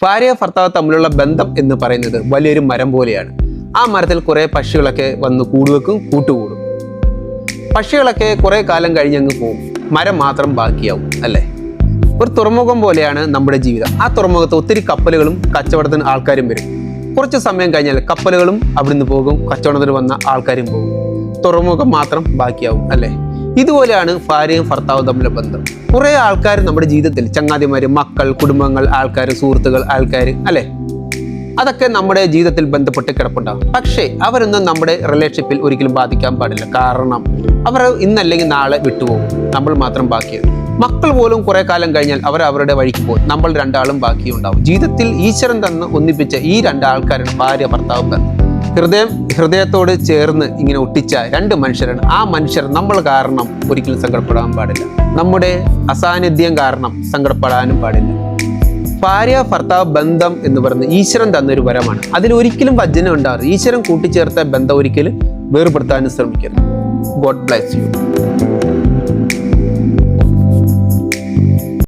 ഭാര്യ ഭർത്താവ് തമ്മിലുള്ള ബന്ധം എന്ന് പറയുന്നത് വലിയൊരു മരം പോലെയാണ്. ആ മരത്തിൽ കുറേ പക്ഷികളൊക്കെ വന്ന് കൂടുവെക്കും, കൂട്ടുകൂടും. പക്ഷികളൊക്കെ കുറേ കാലം കഴിഞ്ഞങ്ങ് പോകും, മരം മാത്രം ബാക്കിയാവും അല്ലേ? ഒരു തുറമുഖം പോലെയാണ് നമ്മുടെ ജീവിതം. ആ തുറമുഖത്ത് ഒത്തിരി കപ്പലുകളും കച്ചവടത്തിന് ആൾക്കാരും വരും. കുറച്ച് സമയം കഴിഞ്ഞാൽ കപ്പലുകളും അവിടുന്ന് പോകും, കച്ചവടത്തിന് വന്ന ആൾക്കാരും പോകും, തുറമുഖം മാത്രം ബാക്കിയാവും അല്ലേ? ഇതുപോലെയാണ് ഭാര്യയും ഭർത്താവും തമ്മിലുള്ള ബന്ധം. കുറേ ആൾക്കാർ നമ്മുടെ ജീവിതത്തിൽ, ചങ്ങാതിമാര്, മക്കൾ, കുടുംബങ്ങൾ, ആൾക്കാർ, സുഹൃത്തുക്കൾ, ആൾക്കാർ അല്ലേ, അതൊക്കെ നമ്മുടെ ജീവിതത്തിൽ ബന്ധപ്പെട്ട് കിടപ്പുണ്ടാകും. പക്ഷേ അവരൊന്നും നമ്മുടെ റിലേഷൻഷിപ്പിൽ ഒരിക്കലും ബാധിക്കാൻ പാടില്ല. കാരണം അവർ ഇന്നല്ലെങ്കിൽ നാളെ വിട്ടുപോകും, നമ്മൾ മാത്രം ബാക്കിയാണ്. മക്കൾ പോലും കുറെ കാലം കഴിഞ്ഞാൽ അവർ അവരുടെ വഴിക്ക് പോകും, നമ്മൾ രണ്ടാളും ബാക്കിയുണ്ടാവും. ജീവിതത്തിൽ ഈശ്വരൻ തന്ന് ഒന്നിപ്പിച്ച ഈ രണ്ടാൾക്കാരാണ് ഭാര്യ ഭർത്താവ് ബന്ധം. ഹൃദയത്തോട് ചേർന്ന് ഇങ്ങനെ ഒട്ടിച്ച രണ്ട് മനുഷ്യരാണ്. ആ മനുഷ്യർ നമ്മൾ കാരണം ഒരിക്കലും സങ്കടപ്പെടാൻ പാടില്ല, നമ്മുടെ അസാന്നിധ്യം കാരണം സങ്കടപ്പെടാനും പാടില്ല. ഭാര്യ ഭർത്താവ് ബന്ധം എന്ന് പറയുന്നത് ഈശ്വരൻ തന്നൊരു വരമാണ്. അതിലൊരിക്കലും വഞ്ചന ഉണ്ടാകും. ഈശ്വരൻ കൂട്ടിച്ചേർത്ത ബന്ധം ഒരിക്കലും വേർപെടുത്താനും ശ്രമിക്കരുത്. God bless you.